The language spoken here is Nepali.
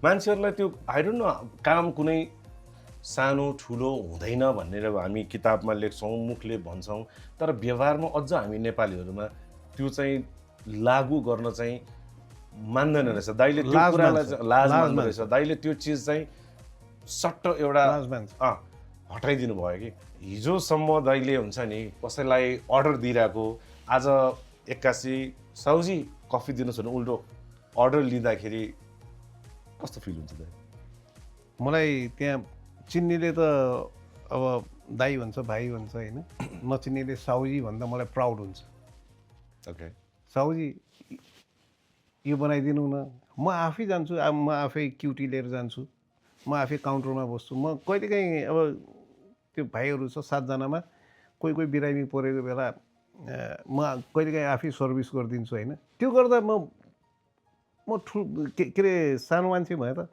मान्छेहरूलाई त्यो आई डोन्ट नो काम कुनै सानो ठुलो हुँदैन भनेर हामी किताबमा लेख्छौँ, मुखले भन्छौँ, तर व्यवहारमा अझ हामी नेपालीहरूमा त्यो चाहिँ लागू गर्न चाहिँ मान्दैन रहेछ। दाइले त्यो लाज कुरालाई मान्छ, लाज लाज मान्दो मान्छ। रहेछ। दाइले त्यो चिज चाहिँ सट्ट एउटा लाज मान्छ। हटाइदिनु भयो कि हिजोसम्म दाइले हुन्छ नि कसैलाई अर्डर दिइरहेको आज 81 साउजी कफी दिनुहोस् भने उल्टो अर्डर लिँदाखेरि कस्तो फिल हुन्छ दाइ? मलाई त्यहाँ चिन्नेले त अब दाई भन्छ, भाइ भन्छ होइन, नचिन्नेले साउजी भन्दा मलाई प्राउड हुन्छ। ओके साउजी यो बनाइदिनु न, म आफै जान्छु। अब म आफै क्युटी लिएर जान्छु, म आफै काउन्टरमा बस्छु। म कहिलेकाहीँ अब त्यो भाइहरू छ 7 जनामा कोही कोही बिरामी परेको बेला म कहिलेकाहीँ आफै सर्भिस गरिदिन्छु होइन। त्यो गर्दा म ठुलो के अरे सानो मान्छे भएँ त।